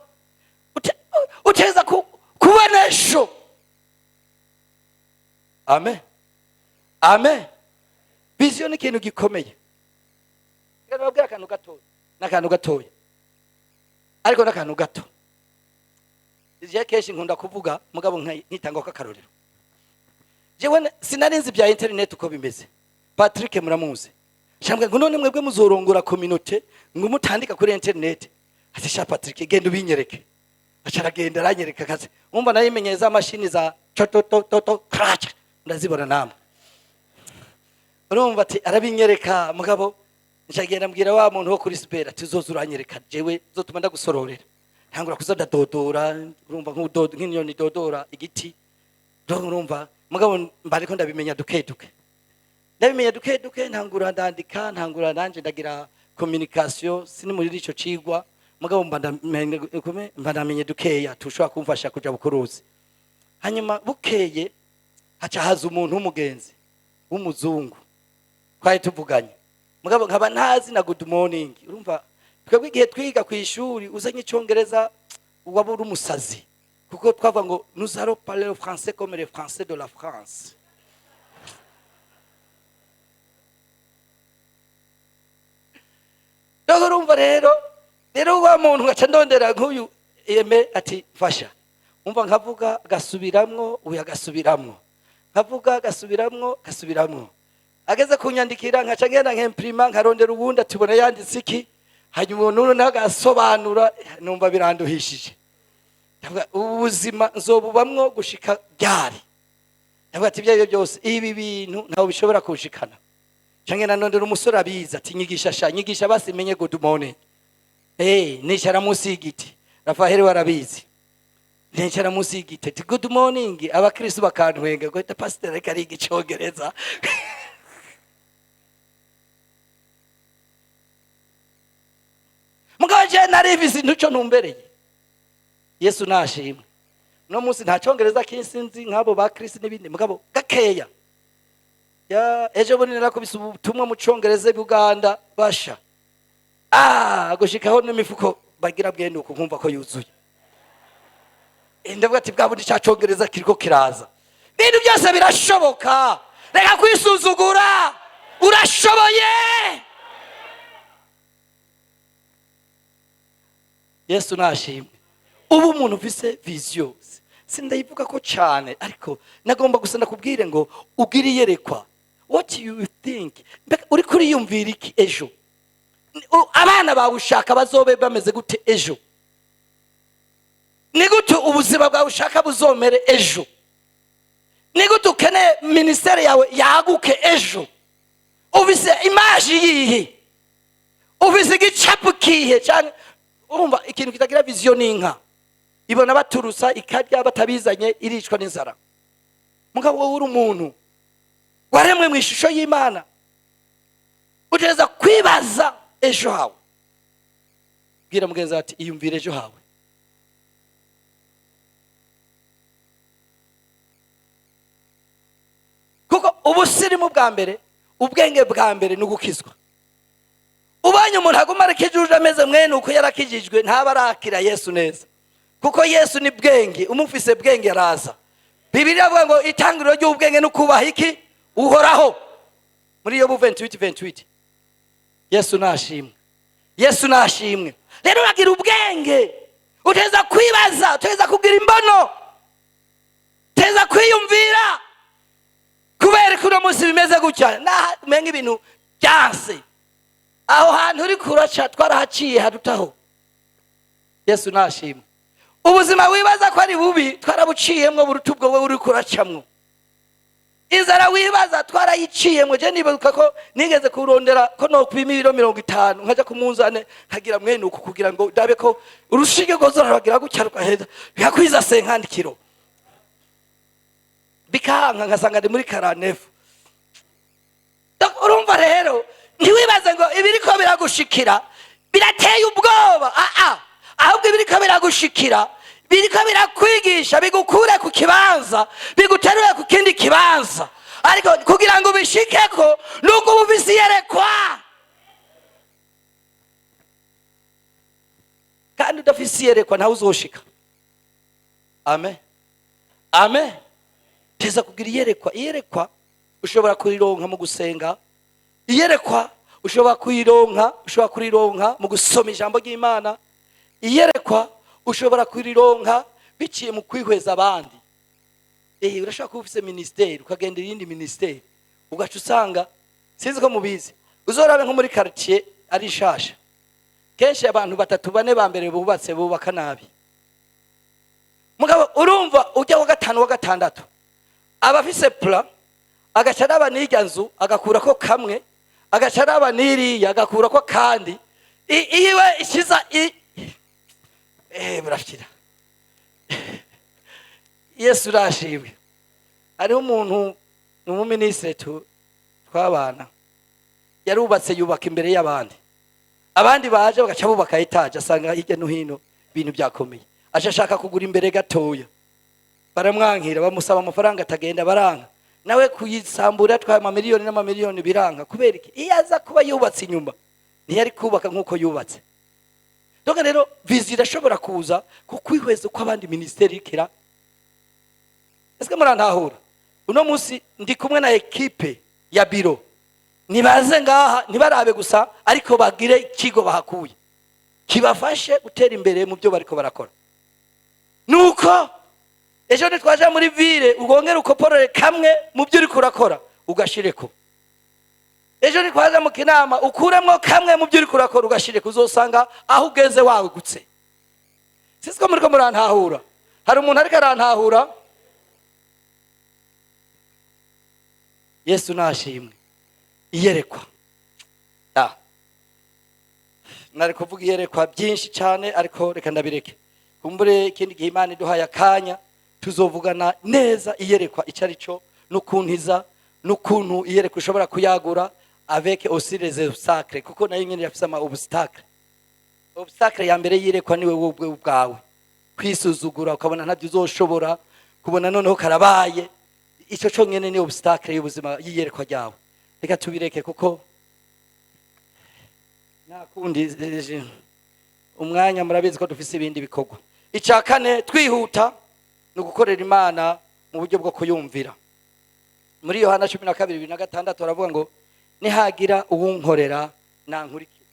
Speaker 1: utegeza kuba nesho. Amen. Amen. Vision ni ikintu gikomeye. Rero babwira akantu gatoya n'akantu gatoya. Ariko n'akantu gato. Igihe keshi nkunda kuvuga mugabo nkitanga ko akarorero. Jewe sinarinzi bya internet uko bimeze. Patrick muramuzi. Shambwe ngo none mwebwe muzorongora community ngo mutandika kuri internet. Ati sha Patrick genda ubinyereke. Acaragenda aranyereka kaze. Umva nayimenyeza mashini za to crash ndazibona namwe. Urumva ati arabinyereka mugabo nshagenda mbwira wa muntu wo kuri Sibera tuzozuranyereka jewe zotuma ndagusororera. Ntangura kuzadadodora urumva nk'inyoni dodora igiti. Urumva mugabo mbariko ndabimenya duke duke. Ndabimenya duke duke ntangura ndandika ntangura nanje ndagira communication sini muri ico cigwa mugabo mbandamenye dukeya tushobora kumfasha kuja bukuruzi. Hanyuma bukeye haca haza umuntu w'umugenzi w'umuzungu twari tuvuganye mugabo nkaba ntazi na good morning urumva twebwe igihe twiga ku ishuri uzanye icyongereza waba uri umusazi kuko twavuga ngo nous allons parler le français comme les français de la France. Dogo urumva rero wa muntu ngaca ndondera nk'uyu yeme ati fasha umva nkavuga gasubiramwo uya gasubiramwo nkavuga gasubiramwo ageze kunyandikira nkaca ngenda nk'imprima nkarondera ubundi atubona yanditse iki hanyuma umuntu nagasobanura numva biranduhishije ndavuga ubuzima nzobubamwo gushika byari ndavuga ati ibyo byose ibi bintu ntaho bishobora kushikana cange nanondera umusore abiza ati nyigisha basimenye good morning nicara munsi y'igiti Rafael warabizi nicara munsi y'igiti ati good morning abakristo bakantwenga ngo pastor reka ari igicongereza mugaje narivisi ntuco ntumbereye Yesu nashimwe no munsi nta congereza kinsinzi nk'abo ba Kristo n'ibindi mugabo gakeya ya ejo bundi narakubise ubutumwa mu congereza b'Uganda basha gushikaho n'imifuko bagira bwene uko nkumva ko yuzuye ndavuga ati bwa bundi cya congereza kiriko kiraza bintu byose birashoboka reka kwisuzugura urashoboye Yesu nashimwe ubu umuntu ufise vision sindayivuga ko cyane ariko nagomba gusa ndakubwire ngo ugire yerekwa what you think uri kuri yumvira iki ejo abana bawe ushaka bazobe bameze gute ejo ni gute ubuzima bwawe ushaka buzomere ejo ni gute ukene ministeri yawe yaguke ejo ufise image yihe ufise igicapu kihe cyane urumva ikintu kitagira vision n'inka ibona baturusa ikarya batabizanye iricwa n'inzara mugabo wowe uri umuntu waremwe mu ishusho y'Imana ugereza kwibaza ejo hawe bwira mugenzi ati iyumvire ejo hawe kuko ubusirimu bwa mbere ubwenge bwa mbere n'ugukizwa ubanye umuntu aguma arakijuje ameze mwene uko yarakijijwe ntaba arakira Yesu neza kuko Yesu ni bwenge umufise bwenge araza Bibiliya avuga ngo itangiriro ry'ubwenge no kubaha iki uhoraho muri Yobu 28:28 Yesu nashimwe rero uragira ubwenge uteza kwibaza uteza kugira imbono uteza kwiyumvira kubera ko uno munsi bimeze gutya menga ibintu byanse aho hantu uri kuraca twarahaciye hadutaho Yesu nashimwe ubuzima wibaza ko ari bubi twarabuciyemwo burutubwo wowe uri kuracamwo inzara wibaza twarayiciyemwo je nibuka ko nigeze kurondera ko no kwima ibiro 50 nkaja kumunzane nkagira mwene uko kugira ngo dabe ko urushige gozora bagira gutya rugaheza bikakwiza 50 kilo bikanka nkasanga ndi muri 49 urumva rero ntiwibaze ngo ibiriko biragushikira birateye ubwoba ahubwo ibiriko biragushikira biriko birakwigisha bigukure ku kibanza biguterure ku kindi kibanza ariko kugira ngo bishikeko nuko ubuvisi yerekwa kandi udafisi yerekwa ntawe uzoshika amen teza kugira iyerekwa ushobora kurironka mu gusenga iyerekwa ushobora kurironka mu gusoma ijambo ry'Imana iyerekwa ushobora kurironka biciye mu kwihweza abandi urashobora kuba ufise ministeri ukagenda irindi ministeri ugaca usanga sinzi ko mubizi uzorabe nko muri quartier ari shasha kenshi abantu 3-4 ba mbere bubatse bubaka nabi mugabo urumva ujya wa 5 wa 6 abafise plan agaca araba n'irya nzu agakura ko kamwe agaca araba n'iriya agakura ko kandi iwe ishiza burashira Yesu rashimwe hariho umuntu n'umuministre twabana yarubatse yubaka imbere y'abandi baje bagaca bubaka etaje asanga hirya no hino ibintu byakomeye ashaka kugura imbere gatoya baramwankira bamusaba amafaranga atagenda baranka nawe kuyisambura twama miliyoni n'amamiliyoni biranka kubera iki iyo aza kuba yubatse inyuma ntiyari kubaka nkuko yubatse donc rero vizi irashobora kuza kukwihweza uko abandi ministeri ikira. Ese murantahura uno munsi ndi kumwe na ekipe ya biro, nibaze ngaha ntibarabe gusa ariko bagire ikigo bahakuye kibafashe gutera imbere mu byo bariko barakora. Nuko ejo nitwaje muri ville ugongera ukoporere kamwe mu byo uri kurakora ugashireko. Ejo nitwaje mu kinama ukuremwo kamwe mu byo uri kurakora ugashireko, uzosanga aho ugeze wagutse. Sisiko muriko murantahura? Hari umuntu ariko arantahura? Yesu nashimwe. Iyerekwa. Nari kuvuga iyerekwa byinshi cyane ariko reka ndabireke. Kumbure ikindi gihe Imana iduhaye akanya tuzovugana neza iyerekwa icyo ari cyo n'ukuntiza n'ukuntu iyerekwa ushobora kuyagura avec aussi les obstacles, kuko nayo nyine yafise ama obstacle. Obstacle ya mbere yirekwa niwe wowe ubwawe kwisuzugura ukabona ntabyo uzoshobora kubona, noneho karabaye. Icyo cyo nyene ni obstacle y'ubuzima yiyerekwa ryawe. Reka tubireke kuko nakundi umwanya murabizi ko dufise ibindi bikorwa. Icya kane twihuta no gukorera Imana mu buryo bwo kuyumvira. Muri Yohana 12:26 baravuga ngo nihagira uwunkorera nankurikira.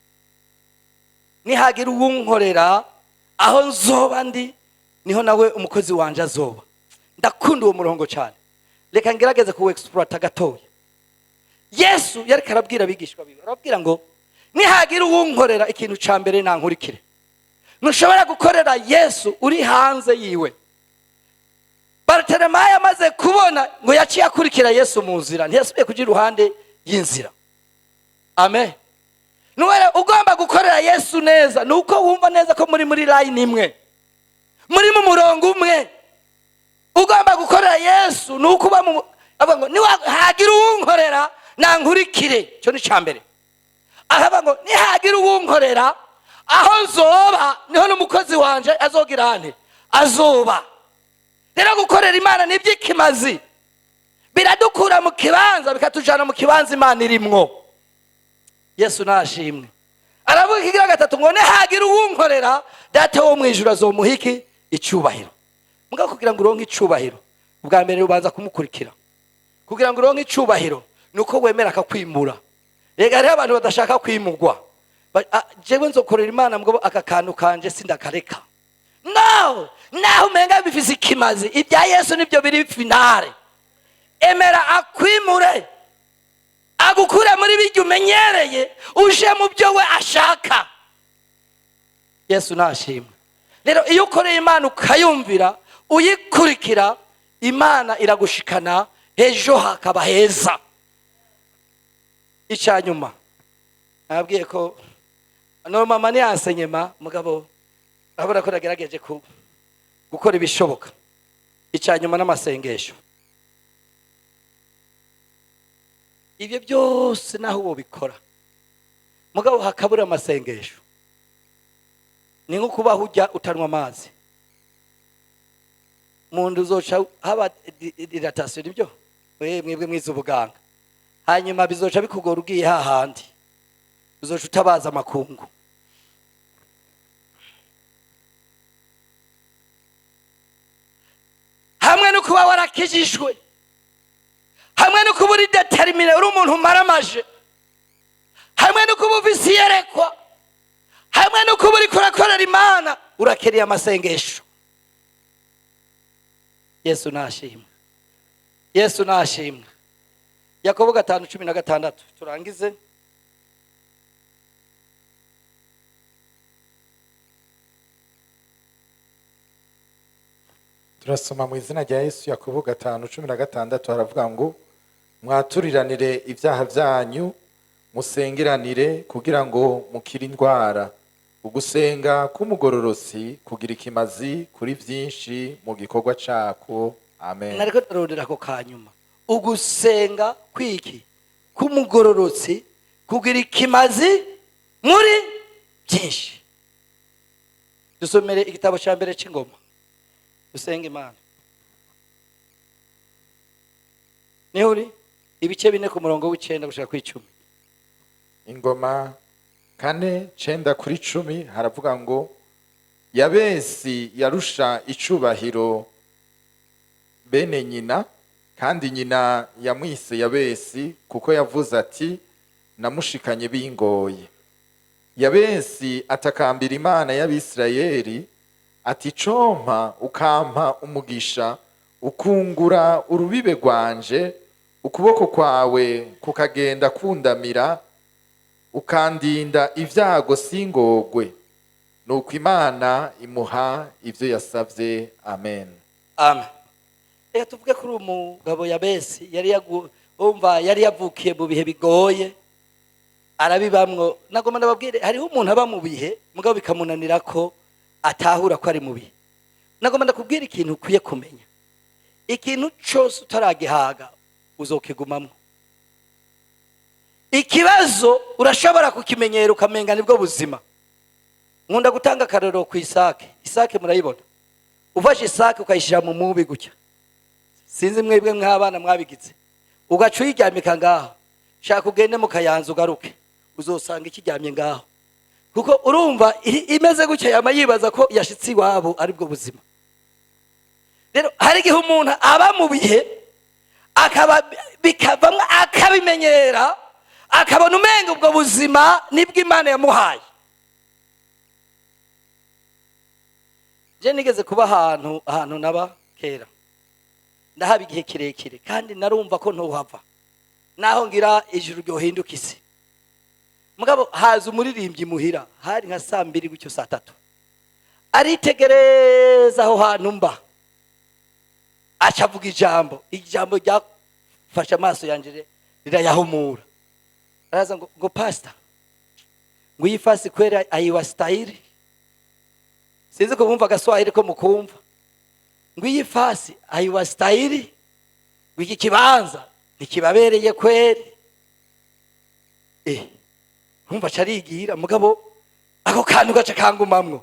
Speaker 1: Nihagira uwunkorera aho nzoba ndi niho nawe umukozi wanje azoba. Ndakunda uwo murongo cyane. Reka ngerageze ku exploit gatoya. Yesu yari karabwira abigishwa biwe, arabwira ngo nihagira uwunkorera ikintu ca mbere nankurikire. Ntushobora gukorera Yesu uri hanze yiwe. Bartimayo amaze kubona ngo yaciye akurikira Yesu mu nzira, ntiyasubiye kugira iruhande y'inzira. Amen. Nuwere ugomba gukorera Yesu neza nuko wumva neza ko muri line imwe, muri mu murongo umwe. Ugomba gukorera Yesu nuko uba mu ngo nihagira uwunkorera nankurikire. Cyo ni cyambere. Ahaba ngo nihagira uwunkorera aho nzoba niho n'umukozi wanje azogira hane azoba. Rero gukorera Imana ni by'ikimazi, biradukura mu kibanza bikatujana mu kibanza Imana irimwo. Yesu nashimwe. Aravuga ikigira gatatu ngo nihagira uwunkorera data wo mu ijuru azomuhiki icyubahiro. Muga kugira ngo uronke icyubahiro ubwa mbere ubanza kumukurikira. Kugira ngo uronke icyubahiro nuko wemera akakwimura. Rega rero abantu badashaka kwimugwa, jewe nzokorera Imana mugabo akakantu kanje sindakareka. No, naho umenga bifise ikimazi, ibya Yesu nibyo biri finale. Emera akwimure, agukure muri bijya umenyereye uje mu byo we ashaka. Yesu nashimwe. Rero iyo ukoreye Imana ukayumvira uyikurikira, Imana iragushikana ejo hakaba heza. Icyanyuma nabwiye ko no mama ni ansenyema mugabo abura ko nagerageje gukora ibishoboka. Icyanyuma n'amasengesho. Ibyo byose naho uwo bikora mugabo hakabura amasengesho ni nko kuba hujya utanwa amazi mundu uzoca haba dilatation ibyo mwebwe mwiza ubuganga, hanyuma bizoca bikugora ugiye hahandi uzoca utabaza amakungu. Hamwe no kuba warakijijwe, hamwe no kuba uri determine uri umuntu maramaje, hamwe no kuba ufise iyerekwa, hamwe no kuba uri kurakorera Imana urakeneye amasengesho. Yesu nashimwe. Yesu nashimwe. Yakobo 5:16 turangize.
Speaker 2: Turasoma mu izina rya Yesu. Yakobo 5:16 haravuga ngo mwaturiranire ibyaha byanyu musengeranire kugira ngo mukire indwara. Ugusenga k'umugororosi kugira ikimazi kuri byinshi mu gikorwa cako. Amen.
Speaker 1: Nariko tarondera ko kanyuma. Ugusenga kwiki k'umugororosi kugira ikimazi muri byinshi. Dusomere igitabo cya mbere cy'Ingoma. Dusenga Imana. Niho uri ibice 4 ku murongo w'9 gushaka ku 10.
Speaker 2: Ingoma 4:9-10 haravuga ngo Yabesi yarusha icubahiro bene nyina, kandi nyina yamwise Yabesi kuko yavuze ati namushikanye bingoye. Yabesi atakambira Imana y'Abisirayeli ati compa ukampa umugisha, ukungura urubibe rwanje, ukuboko kwawe kukagenda kundamira, ukandinda ibyago singogwe. Nuko Imana imuha ivyo yasavye. Amen.
Speaker 1: Amen. Reka tuvuge kuri umugabo Yabesi yari yavukiye mu bihe bigoye, arabibamwo. Nagomba ndababwire, hariho umuntu aba mu bihe mugabo bikamunanira ko atahura ko ari mu bihe. Nagomba ndakubwira ikintu ukwiye kumenya. Ikintu cyose utaragihaga uzokigumamwo. Ikibazo urashobora kukimenyera ukamenga nibwo buzima. Nkunda gutanga akarero ku isake. Isake murayibona? Ufashe isake ukayishira mu mubi gutya. Sinzi mwebwe mw'abana mwabigize. Ugaca uyiryamika ngaho. Shaka ugende mu Kayanza ugaruke. Uzosanga ikiryamye ngaho. Kuko urumva imeze gutya yama yibaza ko yashitsi iwabo aribwo buzima. Rero hari igihe umuntu aba mu bihe bikavamwo akabimenyera, akabona umenga ubwo buzima nibwo Imana yamuhaye. Je nigeze kuba ahantu naba kera, ndahaba igihe kirekire kandi narumva ko ntohava, naho ngira ijuru ryohinduka isi. Mugabo haza umuririmbyi muhira, hari nka 2:00 gutyo 3:00, aritegereza aho hantu mba, acavuga ijambo ryafashe amaso yanje rirayahumura. Araza ngo pastor, ngo iyi fasi kwera ayiwa style. Sinzi ko bumva Gaswahili ko mukumva. Ngo iyi fasi ayiwa style, ngo iki kibanza ntikibabereye kweri. Nkumva carigira mugabo ako kantu gaca kangumamwo.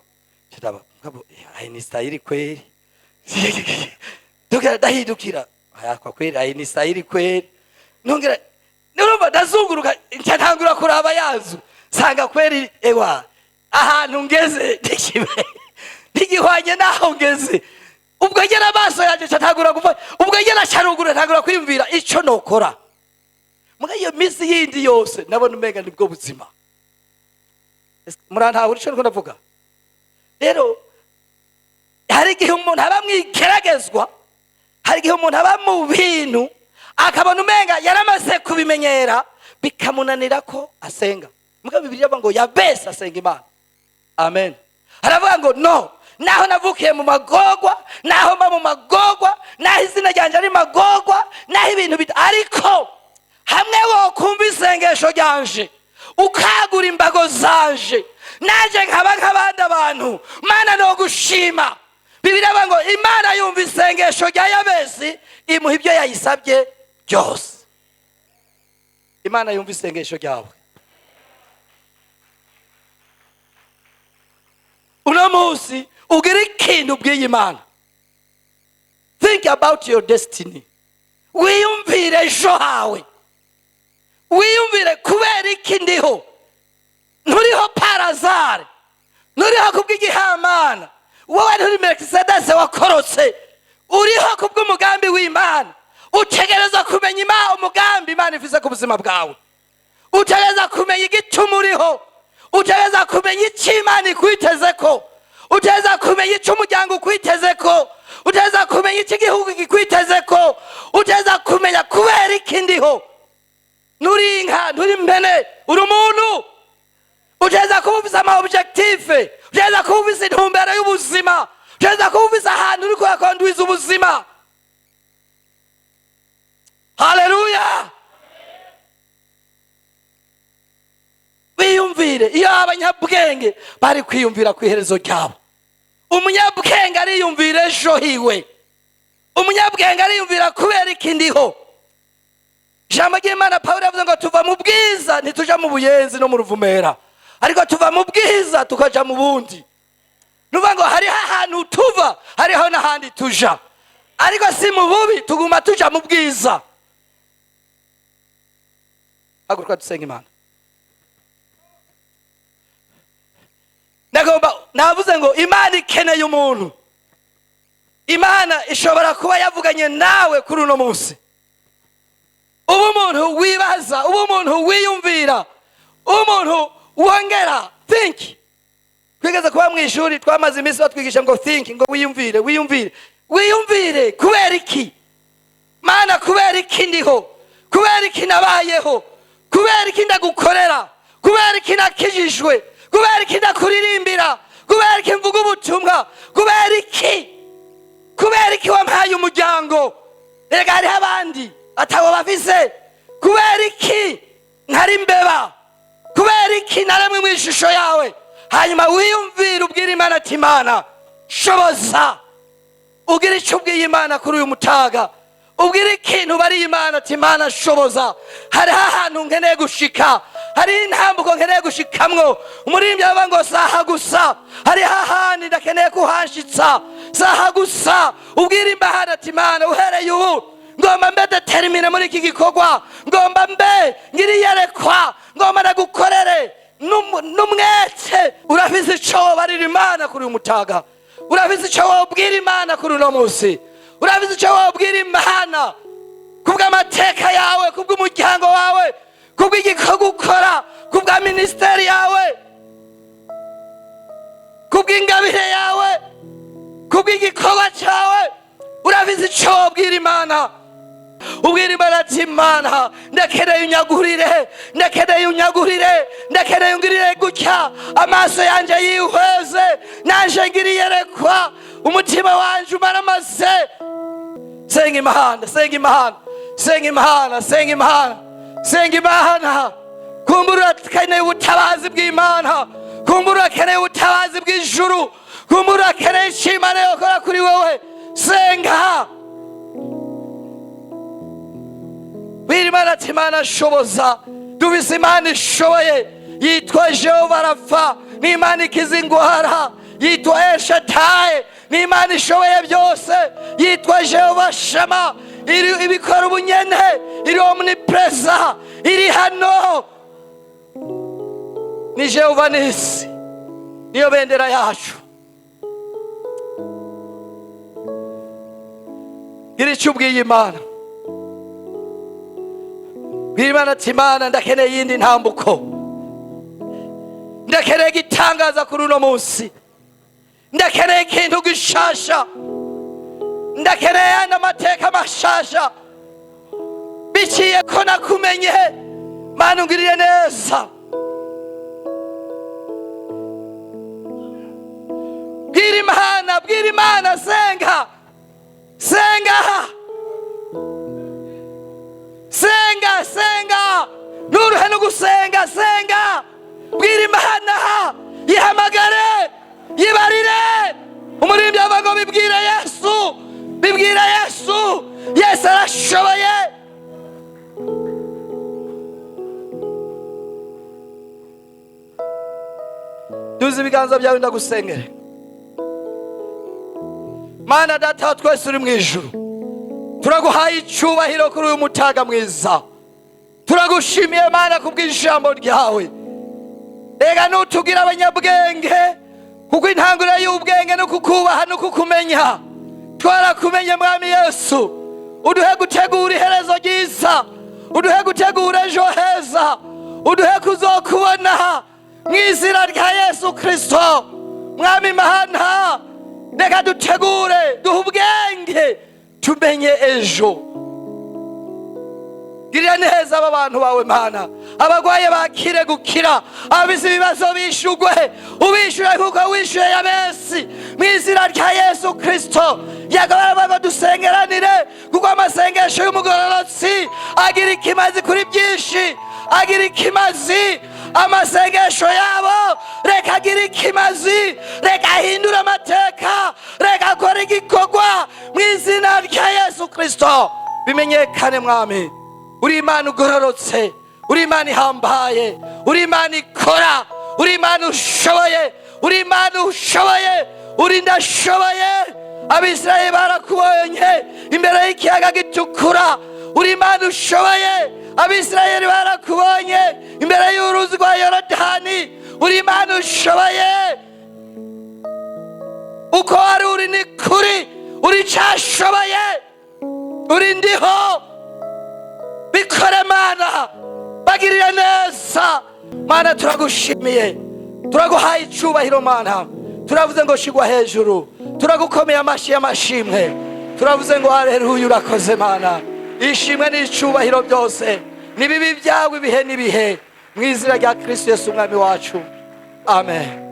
Speaker 1: Cyadaba mugabo ayi ni style kweri. Dukira dahidukira. Aya kwa kweri ayi ni style kweri. Nongera nurumva ndazunguruka ntangura kuraba yazu. Sanga kweri ewa ahantu ngeze ndikibe. Ntigihwanye naho ngeze. Ubwo ngera amaso yaje cyatagura gupfa. Ubwo ngera cyarugura ntagura kwiyumvira ico nokora. Muga iyo misi yindi yose nabona umenga nibwo buzima. Murantahura ico ndiko ndavuga. Rero hari igihe umuntu aba mwigeragezwa, hari igihe umuntu aba mu bintu akabona umenga yaramaze kubimenyera bikamunanira ko asenga. Muga Bibiliya avuga ngo Yabesi asenga Imana. Amen. Haravuga ngo no, naho navukiye mu magogwa, naho mba mu magogwa, naho izina ryanje ari magogwa, naho ibintu ariko hamwe wo kumva isengesho ryanje, ukagura imbago zanje, naje nkaba nk'abandi abantu, Mana no gushima. Bibiliya avuga ngo Imana yumva isengesho rya Yabesi, imuha ibyo yayisabye byose. Imana yumva isengesho ryawe. Uno munsi ugira ikintu ubwiye Imana. Think about your destiny. Wiyumvire ejo hawe. Wiyumvire kubera iki ndiho. Nturiho parazare. Nturiho kubw'igihamana. Wowe nturi Melkisedeki wakorotse. Uriho kubw'umugambi w'Imana. Utegereza kumenya umugambi Imana ifise ku buzima bwawe. Utegereza kumenya igituma uriho. Utegereza kumenya icyo Imana ikwitezeko. Utegereza kumenya icyo umuryango ukwitezeko. Utegereza kumenya icyo igihugu gikwitezeko. Utegereza kumenya kubera iki ndiho. Nuri inka, nuri impene, uri umuntu. Utegereza kuba ufise ama objective. Utegereza kuba ufise intumbero y'ubuzima. Utegereza kuba ufise ahantu uri kuhakonduiza ubuzima. Haleluya. Wiyumvire, iyo abanyabwenge bari kwiyumvira ku iherezo ryabo. Umunyabwenge ariyumvira ejo hiwe. Umunyabwenge ariyumvira kubera iki ndiho. Ijambo ry'Imana Pawulo yavuze ngo tuva mu bwiza ntituja mu buyenzi no mu ruvumera, ariko tuva mu bwiza tukaja mu bundi. Nuvuga ngo hariho ahantu tuva, hariho n'ahandi tuja, ariko si mu bubi, tuguma tuja mu bwiza. Haguruka dusenga Imana. navuze ngo Imana ikeneye umuntu. Imana ishobora kuba yavuganye nawe kuri uno munsi. Ubu umuntu wibaza, ubu umuntu wiyumvira, umuntu wongera think. Twigeze kuba mu ishuri twamaze iminsi batwigisha ngo think, ngo wiyumvire kubera iki? Mana kubera iki ndiho? Kubera iki nabayeho? Kubera iki ndagukorera? Kubera iki nakijijwe? Kubera iki ndakuririmbira? Kubera iki mvuga ubutumwa? Kubera iki? Kubera iki wampaye umuryango? Ega hariho abandi atabo bafise. Kubera iki ntari mbeba? Kubera iki naremwe mu ishusho yawe? Hanyuma wiyumvire ubwira Imana ati Imana shoboza. Ugira icyo ubwiye Imana kuri uyu mutaga. Ubwira ikintu bari Imana ati Imana shoboza. Hari ahantu nkeneye gushika, hari intambuko nkeneye gushikamwo. Umuririmbyi avuga ngo saha gusa, hari hahandi ndakeneye kuhanshitsa, saha gusa. Ubwira Imana ati Imana uhereye ubu ngomba mbe determine muri iki gikorwa, ngomba mbe ngiri yerekwa, ngomba nagukorere n'umwete. Urabizi icyo wobarira Imana kuri uyu mutaga, urabizi icyo wobwira Imana kuri uno munsi, urabizi icyo wobwira Imana kubw'amateka yawe, kubw'umuryango wawe, kubw'igikorwa ukora, kubwa ministeri yawe, kubw'ingabire yawe, kubw'igikorwa cyawe. Urabizi icyo wobwira Imana. Ubwira Imana ati Imana ndakeneye unyagurire, ndakeneye unyagurire, ndakeneye ungirire gutya, amaso yanjye yihweze, naje ngiri yerekwa, umutima wanje umaramaze. Senga Imana, senga Imana, senga Imana, senga Imana, senga Imana. Kumbura urakeneye ubutabazi bw'Imana, kumbura urakeneye ubutabazi bw'ijuru, kumbura urakeneye icyo Imana yokora kuri wowe. Senga. Bwira Imana ati Imana shoboza. Dufise Imana ishoboye, yitwa Jehova Rafa, ni Imana ikiza indwara. Yitwa Eshataye, ni Imana ishoboye byose. Yitwa Jehova Shama, ibikora ubunyene, iri omnipresa, iri hano. Ni Jehova Nisi, niyo bendera yacu. Gira icyo ubwiye Imana. Bwira Imana ati Imana ndakeneye iyindi ntambuko, ndakeneye igitangaza kuri uno munsi, ndakeneye ikintu gishasha, ndakeneye n'amateka mashasha biciye ko nakumenye. Mana ungirire neza. Bwira Imana, bwira Imana. Senga, senga, senga, senga. Nuruhe no gusenga, senga. Bwira Imana, yihamagare, yibarire. Umuririmbyi avuga ngo bibwire Yesu, bibwire Yesu. Yesu arashoboye. Duze ibiganza byawe ndagusengere. Mana Data wa twese uri mu ijuru, turaguhaye icyubahiro kuri uyu mutaga mwiza. Turagushimiye Mana kubw'ijambo ryawe. Rega nutugira abanyabwenge, kuko intangiriro y'ubwenge no kukubaha no kukumenya. Twarakumenye Mwami Yesu, uduhe gutegura iherezo ryiza, uduhe gutegura ejo heza, uduhe kuzokubona mu izina rya Yesu Kristo. Mwami Mana, reka dutegure, duhe ubwenge, tumenye ejo. Girira neza aba bantu bawe Mana, abagwaye bakire gukira, abize ibibazo bishugwe, ubishure kuko wishuye Yabesi mu izina rya Yesu Kristo. Yagabara dusengeranire, kuko amasengesho y'umugororotsi agira ikimazi kuri byinshi, agira ikimazi. Amasengesho yabo reka agira ikimazi, reka ahindura amateka, reka akora igikorwa mu izina rya Yesu Kristo. Bimenyekane Mwami, uri Imana ugororotse, uri Imana ihambaye, uri Imana ikora, uri Imana ushoboye, uri Imana ushoboye, uri ndashoboye. Abisirayeli barakubonye imbere y'ikiyaga gitukura, uri Imana ushoboye. Abisirayeli barakubonye imbere y'uruzi rwa Yorodani, uri Imana ushoboye. uko wari uri ni kuri, uri cyashoboye, uri ndiho. Bikore Mana, bagirire neza Mana. Turagushimiye, turaguhaye icyubahiro Mana. Turavuze ngo shigwa hejuru, turagukomeye amashyi y'amashimwe. Turavuze ngo haleluya, urakoze Mana. Ishimwe n'icyubahiro byose ni bibi byawe ibihe n'ibihe, mu izina rya Kristo Yesu umwami wacu, amen.